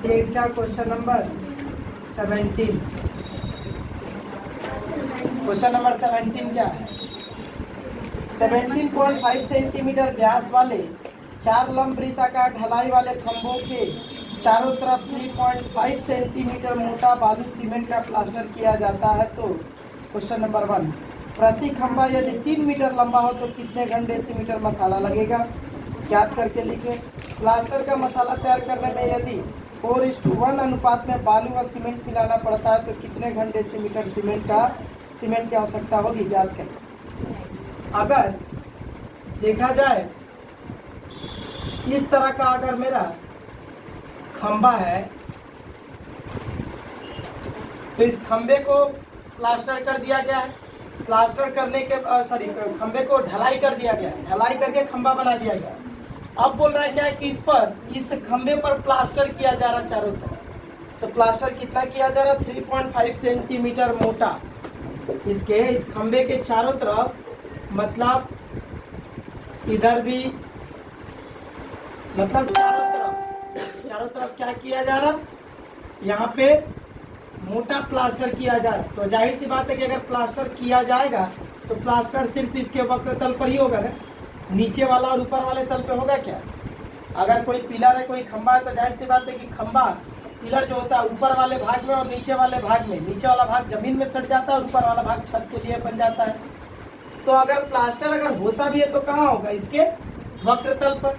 8 का question number 17। Question number 17 क्या है? 17.5 सेंटीमीटर व्यास वाले 4 लंब वृत्ताकार ढलाई वाले खंभों के चारों तरफ 3.5 सेंटीमीटर मोटा बालू सीमेंट का प्लास्टर किया जाता है। तो क्वेश्चन नंबर 1, प्रति खंभा यदि 3 मीटर लंबा हो तो कितने घन डेसीमीटर मसाला लगेगा? ज्ञात करके लिखें। प्लास्टर का मसाला तैयार करने में यदि 4:1 अनुपात में बालू व सीमेंट मिलाना पड़ता है तो कितने घन डेसीमीटर सीमेंट की आवश्यकता होगी? ज्ञात करें। अगर देखा जाए इस तरह का अगर मेरा खंभा है तो इस खंभे को प्लास्टर कर दिया गया है। प्लास्टर करने के खंभे को ढलाई कर दिया गया है। ढलाई करके खंभा बना दिया गया है। अब बोल रहा है क्या है कि इस खंभे पर प्लास्टर किया जा रहा चारों तरफ। तो प्लास्टर कितना किया जा रहा? 3.5 सेंटीमीटर मोटा इस खंभे के चारों तरफ, मतलब इधर भी, मतलब चारों तरफ क्या किया जा रहा? यहाँ पे मोटा प्लास्टर किया जा रहा। तो जाहिर सी बात है कि अगर प्लास्टर किया जाएगा तो प्लास्टर सिर्फ इसके वक्र तल पर ही होगा ना, नीचे वाला और ऊपर वाले तल पे होगा क्या? अगर कोई पिलर है, कोई खंभा है, तो जाहिर सी बात है कि खंभा पिलर जो होता है ऊपर वाले भाग में और नीचे वाले भाग में, नीचे वाला भाग जमीन में सट जाता है और ऊपर वाला भाग छत के लिए बन जाता है। तो अगर प्लास्टर अगर होता भी है तो कहाँ होगा? इसके वक्र तल पर,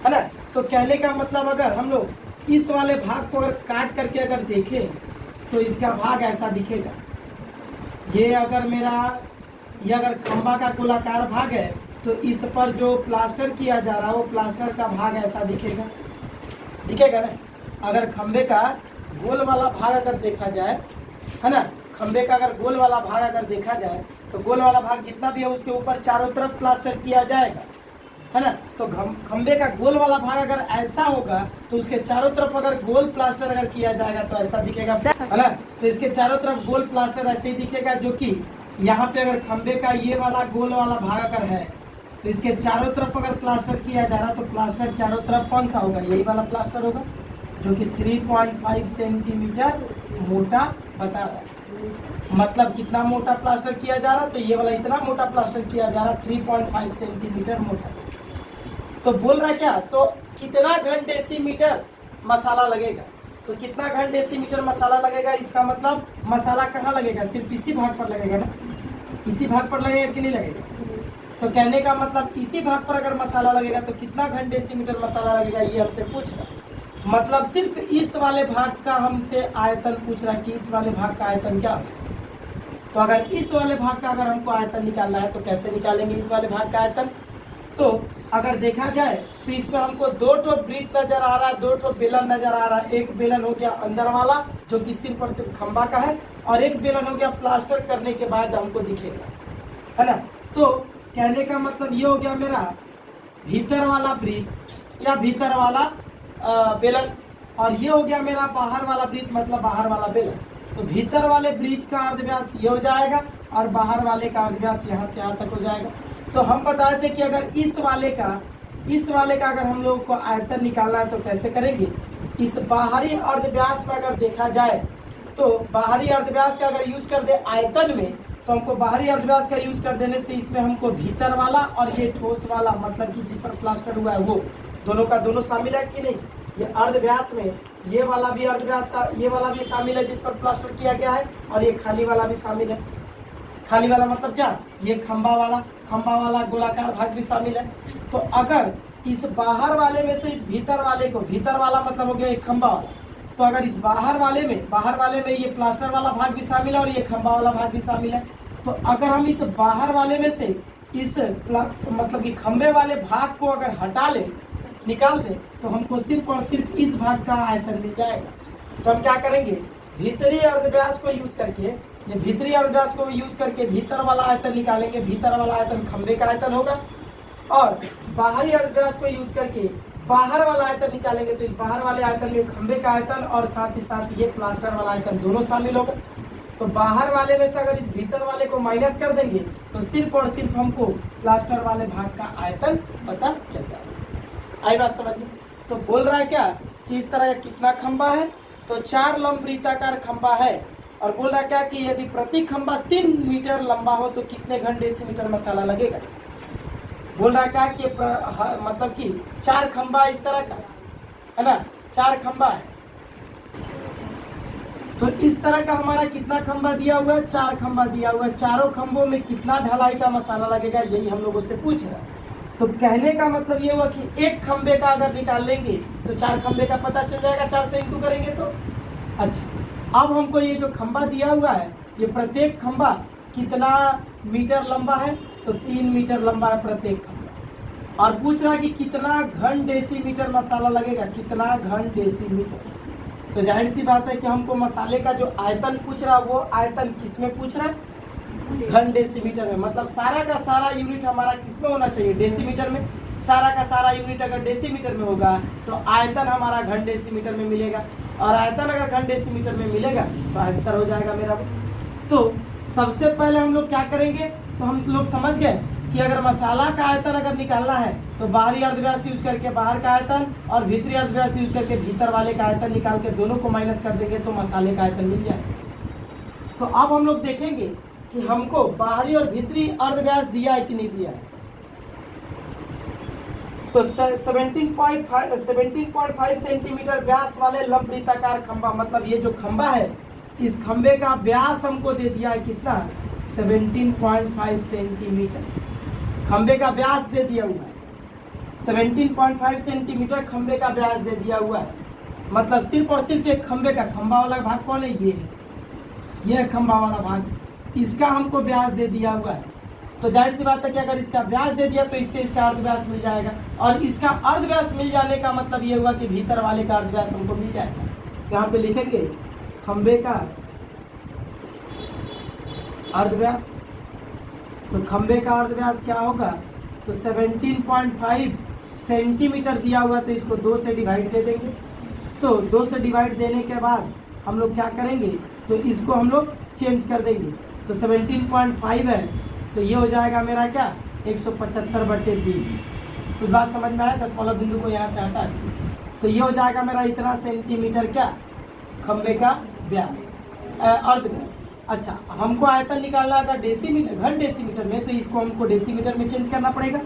है ना। तो कहने का मतलब अगर हम लोग इस वाले भाग को अगर काट करके अगर देखें तो इसका भाग ऐसा दिखेगा। ये अगर खंभा का गोलाकार भाग है तो इस पर जो प्लास्टर किया जा रहा है वो प्लास्टर का भाग ऐसा दिखेगा ना। अगर खंभे का गोल वाला भाग अगर देखा जाए, है ना, खंभे का अगर गोल वाला भाग अगर देखा जाए तो गोल वाला भाग जितना भी है उसके ऊपर चारों तरफ प्लास्टर किया जाएगा, है ना। तो खंभे का गोल वाला भाग अगर ऐसा होगा तो उसके चारों तरफ अगर गोल प्लास्टर अगर किया जाएगा तो ऐसा दिखेगा, है ना। तो इसके चारों तरफ गोल प्लास्टर ऐसे ही दिखेगा, जो कि यहाँ पे अगर खंभे का ये वाला गोल वाला भाग अगर है तो इसके चारों तरफ अगर प्लास्टर किया जा रहा तो प्लास्टर चारों तरफ कौन सा होगा? यही वाला प्लास्टर होगा, जो कि 3.5 सेंटीमीटर मोटा बता रहा है। मतलब कितना मोटा प्लास्टर किया जा रहा? तो ये वाला इतना मोटा प्लास्टर किया जा रहा, 3.5 सेंटीमीटर मोटा। तो बोल रहा क्या? तो कितना घन डेसीमीटर मसाला लगेगा? तो कितना घन डेसीमीटर मसाला लगेगा? इसका मतलब मसाला कहाँ लगेगा? सिर्फ इसी भाग पर लगेगा ना, इसी भाग पर लगेगा कि नहीं लगेगा? तो कहने का मतलब इसी भाग पर अगर मसाला लगेगा तो कितना घन डेसीमीटर मसाला लगेगा, ये हमसे पूछ रहा है। मतलब सिर्फ इस वाले भाग का हमसे आयतन पूछ रहा है कि इस वाले भाग का आयतन क्या होगा। तो अगर इस वाले भाग का अगर हमको आयतन निकालना है तो कैसे निकालेंगे इस वाले भाग का आयतन? तो अगर देखा जाए तो इसमें हमको 2 वृत्त नजर आ रहा है, 2 बेलन नजर आ रहा है। एक बेलन हो गया अंदर वाला जो कि सिर्फ और सिर्फ खंभा का है, और एक बेलन हो गया प्लास्टर करने के बाद हमको दिखेगा, है ना। तो कहने का मतलब ये हो गया मेरा भीतर वाला वृत्त या भीतर वाला बेलन, और ये हो गया मेरा बाहर वाला वृत्त, मतलब बाहर वाला बेलन। तो भीतर वाले वृत्त का अर्धव्यास ये हो जाएगा और बाहर वाले का अर्धव्यास यहाँ से यहाँ तक हो जाएगा। तो हम बताए थे कि अगर इस वाले का अगर हम लोग को आयतन निकालना है तो कैसे करेंगे? इस बाहरी अर्धव्यास में अगर देखा जाए तो बाहरी अर्धव्यास का अगर यूज कर दे आयतन में, तो हमको बाहरी अर्धव्यास का यूज कर देने से इसमें हमको भीतर वाला और ये ठोस वाला, मतलब कि जिस पर प्लास्टर हुआ है वो दोनों का दोनों शामिल है कि नहीं? ये अर्धव्यास में ये वाला भी अर्धव्यास, ये वाला भी शामिल है जिस पर प्लास्टर किया गया है, और ये खाली वाला भी शामिल है। खाली वाला मतलब क्या? ये खंभा वाला गोलाकार भाग भी शामिल है। तो अगर इस बाहर वाले में से इस भीतर वाले को, भीतर वाला मतलब हो गया एक खंभा वाला, तो अगर इस बाहर वाले में ये प्लास्टर वाला भाग भी शामिल है और ये खंभा वाला भाग भी शामिल है। तो अगर हम इस बाहर वाले में से इस मतलब कि खंभे वाले भाग को अगर हटा ले, निकाल दे, तो हमको सिर्फ और सिर्फ इस भाग का आयतन मिल जाएगा। तो हम क्या करेंगे? भीतरी अर्धव्यास को यूज करके, ये भीतरी अर्धव्यास को यूज करके भीतर वाला आयतन निकालेंगे। भीतर वाला आयतन खंभे का आयतन होगा, और बाहरी अर्धव्यास को यूज करके बाहर वाला आयतन निकालेंगे। तो इस बाहर वाले आयतन में खंभे का आयतन और साथ ही साथ ये प्लास्टर वाला आयतन दोनों शामिल होगा। तो बाहर वाले में से अगर इस भीतर वाले को माइनस कर देंगे तो सिर्फ और सिर्फ हमको प्लास्टर वाले भाग का आयतन पता चल जाएगा। आई बात समझ में? तो बोल रहा है क्या कि इस तरह का कितना खंबा है, तो 4 लंब वृत्ताकार खंबा है। और बोल रहा क्या कि यदि प्रति खंबा 3 मीटर लंबा हो तो कितने घन डेसीमीटर मसाला लगेगा। बोल रहा क्या कि मतलब कि 4 खंबा इस तरह का है ना, 4 खंबा है, तो इस तरह का हमारा कितना खंबा दिया हुआ है, 4 खंबा दिया हुआ है। चारों खंबों में कितना ढलाई का मसाला लगेगा, यही हम लोगों से पूछ रहा है। तो कहने का मतलब ये हुआ कि एक खंबे का अगर निकाल लेंगे तो 4 खंबे का पता चल जाएगा, 4 से इंटू करेंगे तो। अच्छा, अब हमको ये जो खंबा दिया हुआ है, ये प्रत्येक खंबा कितना मीटर लंबा है, तो 3 मीटर लंबा है प्रत्येक खंबा। और पूछ रहा है कि कितना घन डेसीमीटर मसाला लगेगा, कितना घन डेसीमीटर। तो जाहिर सी बात है कि हमको मसाले का जो आयतन पूछ रहा है, वो आयतन किस में पूछ रहा है, घन डेसीमीटर में। मतलब सारा का सारा यूनिट हमारा किस में होना चाहिए, डेसीमीटर में। सारा का सारा यूनिट अगर डेसीमीटर में होगा तो आयतन हमारा घन डेसीमीटर में मिलेगा, और आयतन अगर घन डेसीमीटर में मिलेगा तो आंसर हो जाएगा मेरा। तो सबसे पहले हम लोग क्या करेंगे, तो हम लोग समझ गए कि अगर मसाला का आयतन अगर निकालना है तो बाहरी अर्धव्यास यूज करके बाहर का आयतन और भीतरी अर्धव्यास यूज करके भीतर वाले का आयतन निकाल के दोनों को माइनस कर देंगे तो मसाले का आयतन मिल जाएगा। तो अब हम लोग देखेंगे कि हमको बाहरी और भीतरी अर्धव्यास दिया है कि नहीं दिया है। तो 17.5 सेंटीमीटर व्यास वाले लंब वृत्ताकार खंबा, मतलब ये जो खंबा है, इस खंबे का व्यास हमको दे दिया है कितना, 17.5 सेंटीमीटर। खंबे का व्यास दे दिया हुआ है 17.5 सेंटीमीटर, खंबे का व्यास दे दिया हुआ है। मतलब सिर्फ और सिर्फ एक खंबे का, खंबा वाला भाग कौन है, ये खंबा वाला भाग, इसका हमको व्यास दे दिया हुआ है। तो जाहिर सी बात है कि अगर इसका व्यास दे दिया तो इससे इसका अर्धव्यास मिल जाएगा, और इसका अर्धव्यास मिल जाने का मतलब ये हुआ कि भीतर वाले का अर्धव्यास हमको मिल जाएगा। यहाँ पे लिखेंगे खंबे का अर्धव्यास। तो खंबे का अर्धव्यास क्या होगा, तो 17.5 सेंटीमीटर दिया हुआ, तो इसको 2 से डिवाइड दे देंगे। तो 2 से डिवाइड देने के बाद हम लोग क्या करेंगे, तो इसको हम लोग चेंज कर देंगे। तो 17.5 है, तो ये हो जाएगा मेरा क्या, 175/20। तो बात समझ में आया, दशमलव बिंदु को यहाँ से हटा दें, तो ये हो जाएगा मेरा इतना सेंटीमीटर क्या, खंबे का व्यास, अर्धव्यास। अच्छा, हमको आयतन निकालना अगर डेसीमीटर, घन डेसीमीटर में, तो इसको हमको डेसीमीटर में चेंज करना पड़ेगा।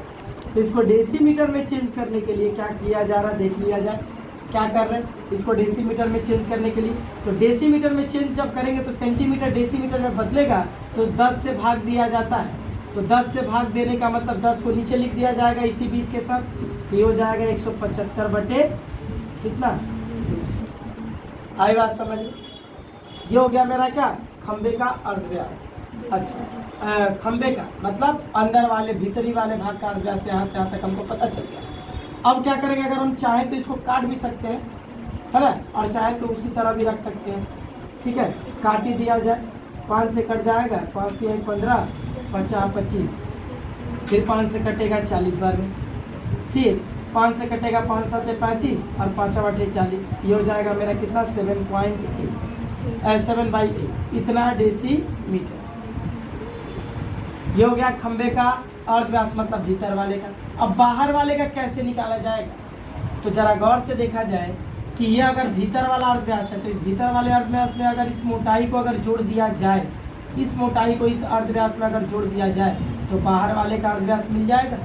तो इसको डेसीमीटर में चेंज करने के लिए क्या किया जा रहा है, देख लिया जाए क्या कर रहे हैं। इसको डेसीमीटर में चेंज करने के लिए, तो डेसीमीटर में चेंज जब करेंगे तो सेंटीमीटर डेसीमीटर में बदलेगा, तो 10 से भाग दिया जाता है। तो 10 से भाग देने का मतलब 10 को नीचे लिख दिया जाएगा इसी 20 के साथ, तो ये हो जाएगा 175 कितना, आई बात समझ लो। ये हो गया मेरा क्या, खंबे का अर्धव्यास। अच्छा, खंबे का मतलब अंदर वाले भीतरी वाले भाग का अर्धव्यास यहाँ से यहाँ तक हमको पता चल गया। अब क्या करेंगे, अगर हम चाहें तो इसको काट भी सकते हैं, है ना, और चाहे तो उसी तरह भी रख सकते हैं। ठीक है, काट ही दिया जाए, 5 से कट जाएगा, 5 × 3 = 15, 50 25, फिर 5 से कटेगा 40 बार में, फिर 5 से कटेगा 5 × 7 = 35 और 5 × 8 = 40। ये हो जाएगा मेरा कितना, 7/8 इतना डेसीमीटर। ये हो गया खंबे का अर्धव्यास, मतलब भीतर वाले का। अब बाहर वाले का कैसे निकाला जाएगा, तो जरा गौर से देखा जाए कि ये अगर भीतर वाला अर्धव्यास है, तो इस भीतर वाले अर्धव्यास में अगर इस मोटाई को अगर जोड़ दिया जाए, इस मोटाई को इस अर्धव्यास में अगर जोड़ दिया जाए तो बाहर वाले का अर्धव्यास मिल जाएगा।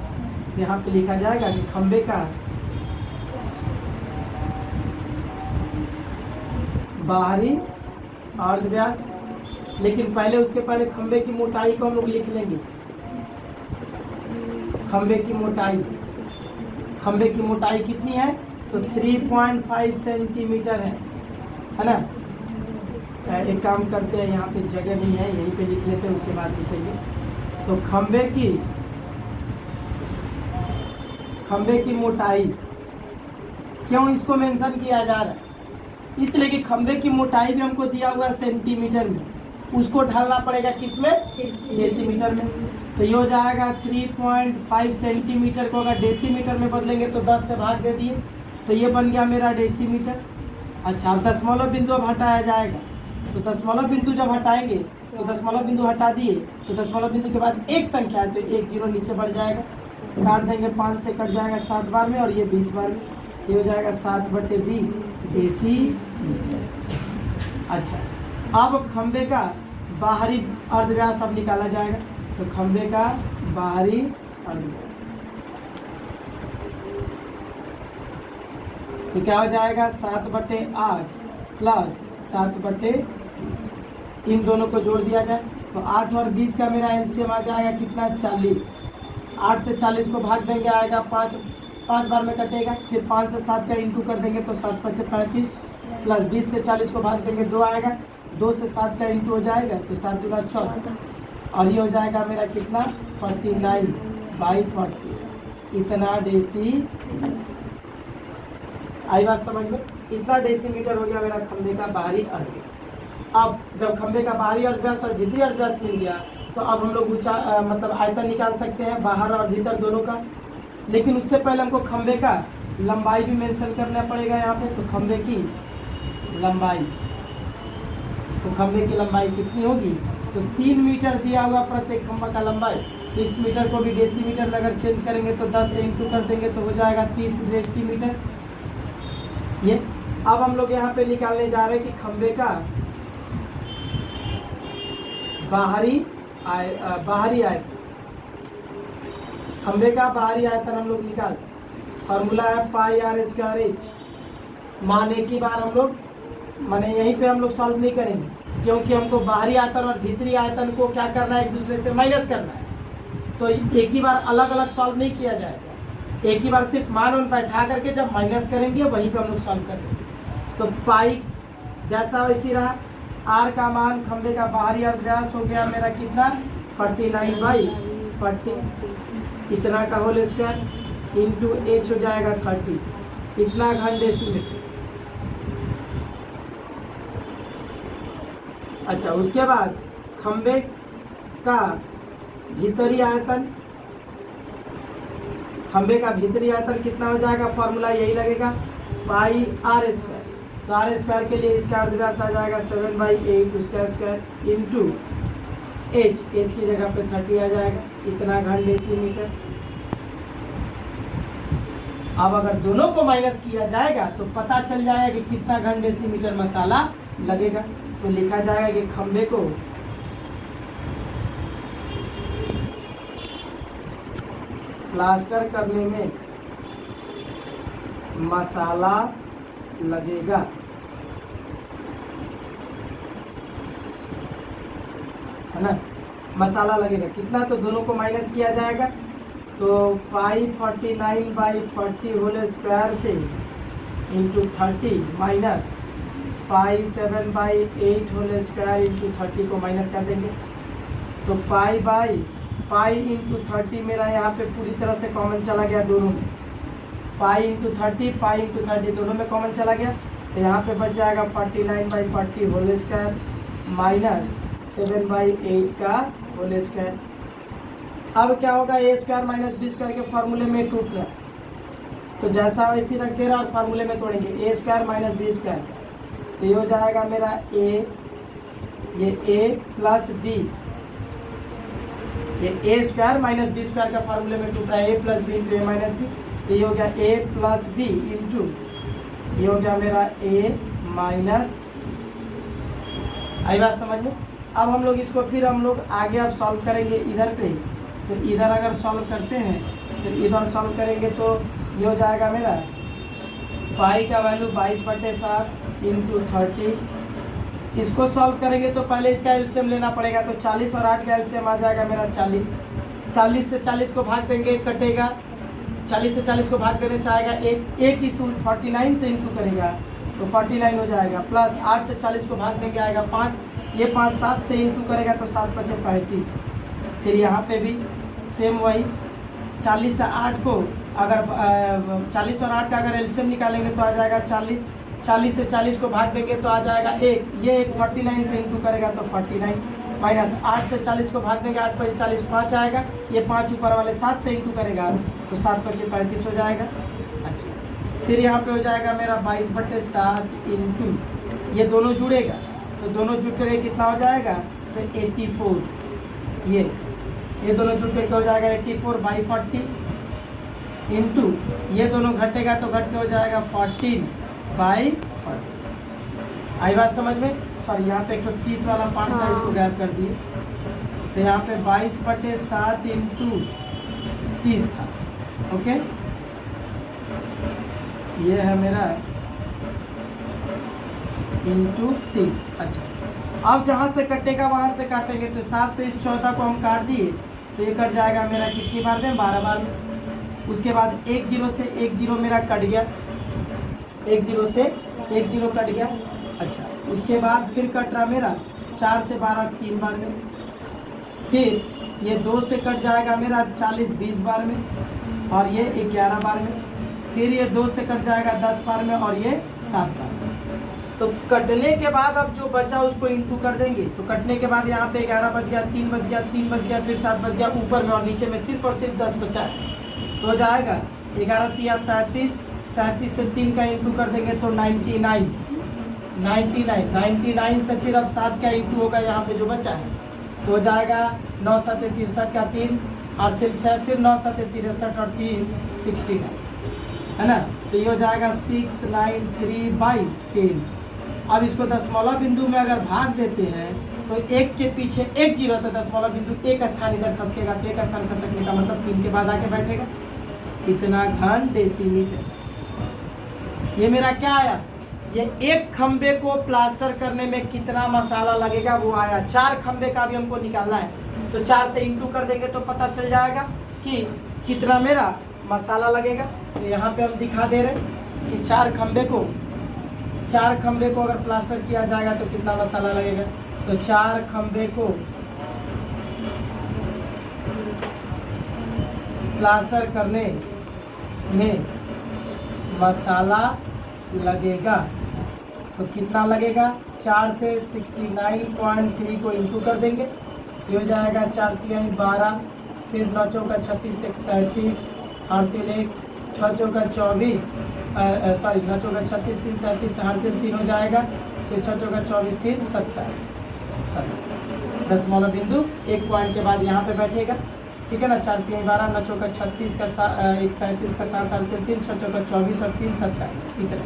तो यहाँ पे लिखा जाएगा कि खंबे का बाहरी अर्धव्यास, लेकिन पहले उसके पहले खंबे की मोटाई को हम लोग लिख लेंगे। खंबे की मोटाई, खंबे की मोटाई कितनी है, तो 3.5 सेंटीमीटर है ना। एक काम करते हैं, यहाँ पे जगह नहीं है, यहीं पे लिख लेते हैं, उसके बाद लिखेंगे। तो खंबे की मोटाई, क्यों इसको मेंशन किया जा रहा है, इसलिए कि खंबे की मोटाई भी हमको दिया हुआ है सेंटीमीटर में, उसको ढालना पड़ेगा किस में, डेसीमीटर में। तो ये हो जाएगा 3.5 सेंटीमीटर को अगर डेसीमीटर में बदलेंगे तो 10 से भाग दे दिए, तो ये बन गया मेरा डेसीमीटर। अच्छा, अब दशमलव बिंदु अब हटाया जाएगा, तो दशमलव बिंदु जब हटाएंगे तो दशमलव बिंदु हटा दिए, तो दशमलव बिंदु के बाद एक संख्या है तो 1 0 नीचे बढ़ जाएगा, काट देंगे, 5 से कट जाएगा 7 बार में और ये 20 बार में, ये हो जाएगा 7/20 डेसी मीटर। अच्छा, अब खंबे का बाहरी अर्धव्यास अब निकाला जाएगा। तो खंबे का बाहरी अर्धव्यास तो क्या हो जाएगा 7/8 प्लस 7/, इन दोनों को जोड़ दिया जाए तो 8 और 20 का मेरा एलसीएम आ जाएगा कितना 40। 8 से 40 को भाग देंगे आएगा 5 बार में कटेगा। फिर 5 से 7 का इंटू कर देंगे तो 7×5 = 35 प्लस 20 से 40 को भाग देंगे 2 आएगा। 2 से 7 का इंटू हो जाएगा तो 7×2 = 14 और ये हो जाएगा मेरा कितना 49/40 इतना डेसी। आई बात समझ में? इतना डेसीमीटर हो गया मेरा खंबे का बाहरी अर्धव्यास। अब जब खंबे का बाहरी अर्धव्यास और भीतरी अर्धव्यास मिल गया तो अब हम लोग मतलब आयतन निकाल सकते हैं बाहर और भीतर दोनों का। लेकिन उससे पहले हमको खंबे का लंबाई भी मेंशन करना पड़ेगा यहाँ पे। तो खंबे की लंबाई, तो खंबे की लंबाई कितनी होगी? तो 3 मीटर दिया हुआ प्रत्येक खंबा का लंबाई। तो इस मीटर को भी डेसीमीटर में अगर चेंज करेंगे तो 10 से इंटू कर देंगे तो हो जाएगा 30 डेसीमीटर। ये अब हम लोग यहाँ पे निकालने जा रहे हैं कि खंबे का बाहरी आयतन। खंबे का बाहरी आयतन हम लोग निकाल, फॉर्मूला है πr²h। मान एक ही बार हम लोग माने यहीं पे हम लोग सॉल्व नहीं करेंगे क्योंकि हमको बाहरी आयतन और भीतरी आयतन को क्या करना है, एक दूसरे से माइनस करना है। तो एक ही बार अलग अलग सॉल्व नहीं किया जाएगा, एक ही बार सिर्फ मान उन बैठा करके जब माइनस करेंगे वहीं पे हम लोग सॉल्व करेंगे। तो पाई जैसा वैसी रहा। आर का मान खंबे का बाहरी अर्धव्यास हो गया मेरा कितना 49/40 इतना का होल स्क्वायर इंटू एच हो जाएगा 30 इतना घन डेसीमीटर। अच्छा, उसके बाद खंबे का भीतरी आयतन, खंबे का भीतरी आयतन कितना हो जाएगा? फॉर्मूला यही लगेगा πr²। तो r² के लिए इसका अर्धव्यास आ जाएगा 7/8 उसका स्क्वायर इंटू एच की जगह पे 30 आ जाएगा इतना घन डेसीमीटर। अब अगर दोनों को माइनस किया जाएगा तो पता चल जाएगा कि कितना घन डेसीमीटर मसाला लगेगा। तो लिखा जाएगा कि खंबे को प्लास्टर करने में मसाला लगेगा, है ना, मसाला लगेगा कितना? तो दोनों को माइनस किया जाएगा तो π49/40 होल स्क्वायर से into 30 minus π7/8 whole square into 30 को माइनस कर देंगे तो पाई इंटू 30 मेरा यहाँ पे पूरी तरह से कॉमन चला गया दोनों में। पाई इंटू 30 दोनों में कॉमन चला गया तो यहाँ पे बच जाएगा 49/40 होल स्क्वायर माइनस 7/8 का होल स्क्वायर। अब क्या होगा, a² माइनस b² के फॉर्मूले में टूट रहा तो जैसा वैसी रख दे रहा और फार्मूले में तोड़ेंगे a² माइनस b²। तो ये हो जाएगा मेरा a, ये a प्लस b, ये a² माइनस b² का फार्मूले में टूट रहा है a plus b into a minus b. तो ये हो गया a प्लस बी इंटू ये हो गया मेरा a माइनस। आई बात समझ में? अब हम लोग इसको फिर हम लोग आगे अब सॉल्व करेंगे इधर पे। तो इधर अगर सॉल्व करते हैं तो इधर सॉल्व करेंगे तो ये हो जाएगा मेरा पाई का वैल्यू 22/7 इंटू 30। इसको सॉल्व करेंगे तो पहले इसका एलसीएम लेना पड़ेगा तो 40 और 8 का एलसीएम आ जाएगा मेरा 40। 40 से 40 को भाग देंगे कटेगा, 40 से 40 को भाग देने से आएगा एक इस 49 से इंटू करेगा तो 49 हो जाएगा प्लस 8 से 40 को भाग देंगे आएगा 5, ये 5 7 से इंटू करेगा तो 7×5 = 35। फिर यहाँ पे भी सेम वही 40 से 8 को अगर 40 और 8 का अगर एलसीएम निकालेंगे तो आ जाएगा 40। 40 से 40 को भाग देंगे तो आ जाएगा एक, ये एक 49 से इंटू करेगा तो 49 माइनस 8 से 40 को भाग देंगे 8×5 = 40 5 आएगा, ये 5 ऊपर वाले 7 से इंटू करेगा तो 7×5 = 35 हो जाएगा। अच्छा, फिर यहाँ पे हो जाएगा मेरा 22/7 इंटू ये दोनों जुड़ेगा तो दोनों जुड़ करके कितना हो जाएगा तो 84। ये दोनों जुड़ करके हो जाएगा 84/40 इंटू ये दोनों घटेगा तो घट के हो जाएगा 14/40। आई बात समझ में? सॉरी यहाँ पे 130 वाला पार्ट था, इसको गायब कर दिए। तो यहाँ पे 22/7 इंटू 30 था। ओके, ये है मेरा इंटू 30। अच्छा, अब जहाँ से कटेगा वहाँ से काटेंगे। तो 7 से इस 14 को हम काट दिए तो ये कट जाएगा मेरा कितनी बार में? 12 बार में। उसके बाद 1 0 से 1 0 मेरा कट गया, 1 0 से 1 0 कट गया। अच्छा, उसके बाद फिर कट रहा मेरा 4 से 12 3 बार में। फिर ये 2 से कट जाएगा मेरा 40 20 बार में, और ये 11 बार में। फिर ये 2 से कट जाएगा 10 बार में, और ये 7 बार में। तो कटने के बाद अब जो बचा उसको इंटू कर देंगे। तो कटने के बाद यहाँ पे 11 बच गया, 3 बच गया, 3 बच गया, फिर 7 बच गया ऊपर में, और नीचे में सिर्फ और सिर्फ 10 बचा है। तो हो जाएगा 11 3 35, 33 से 3 का इंटू कर देंगे तो 99 से फिर अब 7 का इंटू होगा यहाँ पे जो बचा है। तो हो जाएगा 9 7 63 का 3, 8 से 6, फिर 9 7 63 और 3 69, है ना? तो ये हो जाएगा 693/10। अब इसको दशमलव बिंदु में अगर भाग देते हैं तो एक के पीछे 1 0, तो दशमलव बिंदु एक स्थान इधर खसकेगा। तो एक स्थान खसकने का मतलब 3 के बाद आके बैठेगा। कितना घन डेसीमीटर। ये मेरा क्या आया? ये एक खंबे को प्लास्टर करने में कितना मसाला लगेगा वो आया। 4 खंबे का भी हमको निकालना है, तो 4 से इंटू कर देंगे तो पता चल जाएगा कि कितना मेरा मसाला लगेगा। तो यहाँ पे हम दिखा दे रहे हैं कि 4 खंबे को अगर प्लास्टर किया जाएगा तो कितना मसाला लगेगा। तो 4 खंबे को प्लास्टर करने में मसाला लगेगा तो कितना लगेगा? 4 से 69.3 को इंटू कर देंगे, ये हो जाएगा 4 3 12, फिर 9 चौका 36 1 37, हासिल 1 6 चौका 24, सॉरी 9 चौका 36 3 37, हासिल 3 हो जाएगा, फिर 6 चौका 24 3 27। दशमलव बिंदु एक पॉइंट के बाद यहाँ पे बैठेगा, ठीक है ना? 4 3 12, 9 चौका 36 का 1 37 का 7, हासिल 3, 6 चौका 24 और 3 27। इतना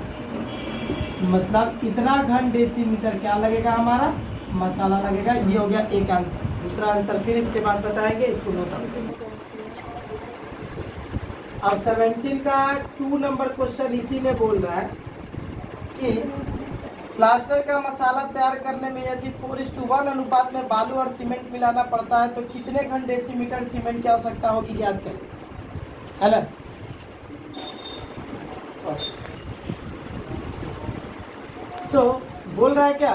मतलब इतना घन डेसीमीटर क्या लगेगा? हमारा मसाला लगेगा। ये हो गया एक आंसर। दूसरा आंसर फिर इसके बाद बताएंगे, इसको नोट आउट करेंगे। अब 17 का 2 नंबर क्वेश्चन इसी में बोल रहा है कि प्लास्टर का मसाला तैयार करने में यदि 4:1 अनुपात में बालू और सीमेंट मिलाना पड़ता है तो कितने घन डेसीमीटर सीमेंट की आवश्यकता होगी, ज्ञात करें। है ना? तो बोल रहा है क्या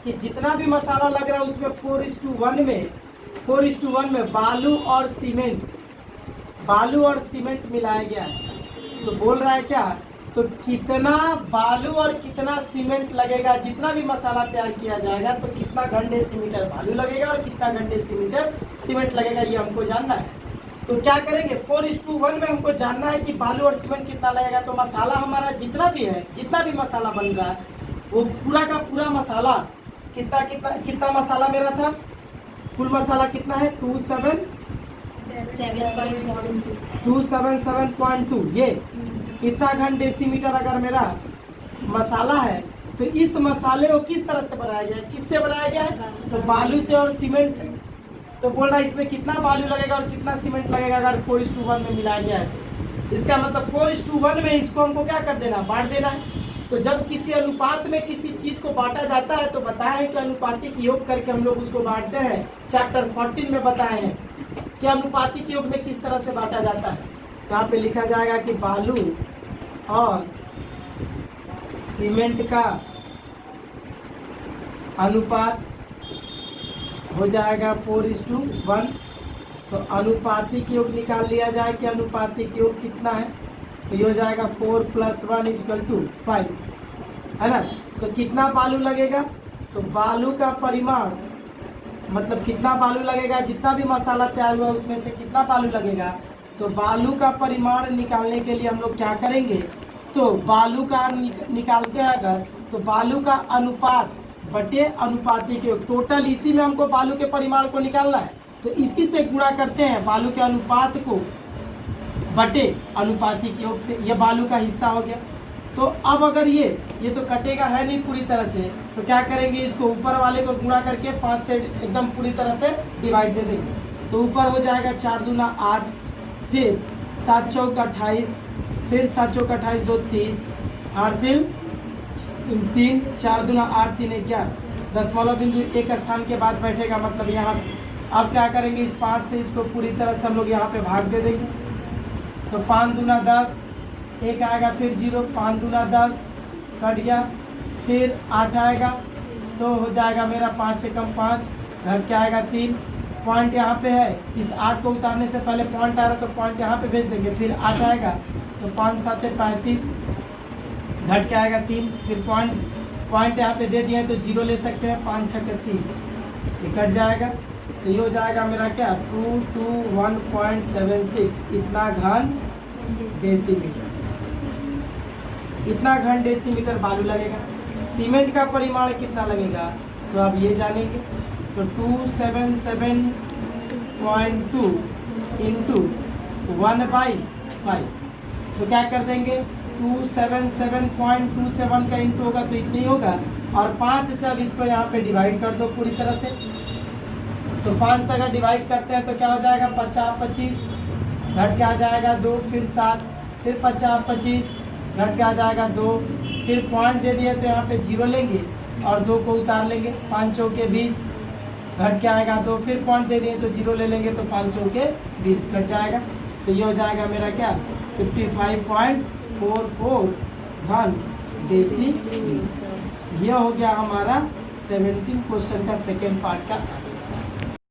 कि जितना भी मसाला लग रहा है उसमें 4:1 में बालू और सीमेंट मिलाया गया है। तो बोल रहा है क्या? तो कितना बालू और कितना सीमेंट लगेगा, जितना भी मसाला तैयार किया जाएगा तो कितना घन डेसीमीटर बालू लगेगा और कितना घन डेसीमीटर सीमेंट लगेगा, ये हमको जानना है। तो क्या करेंगे? 4:1 में हमको जानना है कि बालू और सीमेंट कितना लगेगा। तो मसाला हमारा जितना भी मसाला बन रहा है वो पूरा का पूरा मसाला कितना मसाला मेरा था? कुल मसाला कितना है? 277.2। ये इतना घन डेसीमीटर अगर मेरा मसाला है तो इस मसाले को किस तरह से बनाया गया है? किससे बनाया गया है? तो बालू से और सीमेंट से। तो बोल रहा है इसमें कितना बालू लगेगा और कितना सीमेंट लगेगा अगर 4:1 में मिलाया गया है। तो इसका मतलब 4:1 में इसको हमको क्या कर देना? बांट देना है। तो जब किसी अनुपात में किसी चीज को बांटा जाता है तो बताया है कि अनुपातिक योग करके हम लोग उसको बांटते हैं। चैप्टर 14 में बताए हैं कि अनुपातिक योग में किस तरह से बांटा जाता है। यहाँ पे लिखा जाएगा कि बालू और सीमेंट का अनुपात हो जाएगा 4:1। तो अनुपातिक योग निकाल लिया जाए कि अनुपातिक योग कितना है। तो ये हो जाएगा 4 + 1 = 5, है ना? तो कितना बालू लगेगा? तो बालू का परिमाण मतलब कितना बालू लगेगा, जितना भी मसाला तैयार हुआ उसमें से कितना बालू लगेगा। तो बालू का परिमाण निकालने के लिए हम लोग क्या करेंगे? तो बालू का निकालते हैं अगर, तो बालू का अनुपात बटे अनुपातिक योग, टोटल इसी में हमको बालू के परिमाण को निकालना है। तो इसी से गुणा करते हैं बालू के अनुपात को बटे अनुपातिक योग से, ये बालू का हिस्सा हो गया। तो अब अगर ये तो कटेगा है नहीं पूरी तरह से, तो क्या करेंगे, इसको ऊपर वाले को गुणा करके 5 से एकदम पूरी तरह से डिवाइड दे देंगे। तो ऊपर हो जाएगा 4 दूना 8, फिर 7 चौक 28, फिर 7 चौक 28 2 30, हासिल 3, 4 दूना 8 3 11, दशमलव बिंदु एक स्थान के बाद बैठेगा, मतलब यहाँ। अब क्या करेंगे, इस 5 से इसको पूरी तरह से हम लोग यहाँ पे भाग दे देंगे। तो 5 दूना 10, एक आएगा, फिर 0, 5 दूना 10 कट गया, फिर 8 आएगा, तो हो जाएगा मेरा 5 एकम 5, घट के आएगा 3, पॉइंट यहाँ पे है, इस 8 को उतारने से पहले पॉइंट आ रहा तो पॉइंट यहाँ पे भेज देंगे, फिर 8 आएगा, तो 5 7 35, घट के आएगा 3, फिर पॉइंट यहाँ पे दे दिए हैं तो 0 ले सकते हैं, 5 6 30, ये कट जाएगा। तो ये हो जाएगा मेरा क्या 221.76, इतना घन डेसीमीटर, इतना घन डेसीमीटर बालू लगेगा। सीमेंट का परिमाण कितना लगेगा, तो आप ये जानेंगे। तो 277.2 इंटू 1/5, तो क्या कर देंगे, 277.27 का इंटू होगा तो इतनी होगा, और 5 से अब इसको यहाँ पे डिवाइड कर दो पूरी तरह से। तो 5 से अगर डिवाइड करते हैं तो क्या हो जाएगा, 50 25, घट के आ जाएगा 2, फिर 7, फिर 50 25, घट के आ जाएगा 2, फिर पॉइंट दे दिए तो यहाँ पे 0 लेंगे और 2 को उतार लेंगे, 5 चौके 20, घट के आएगा 2, फिर पॉइंट दे दिए तो 0 ले लेंगे, तो 5 चौके 20 कट जाएगा। तो ये हो जाएगा मेरा क्या 55.44 घन डेसीमीटर। यह हो गया हमारा 17 क्वेश्चन का सेकेंड पार्ट का आंसर।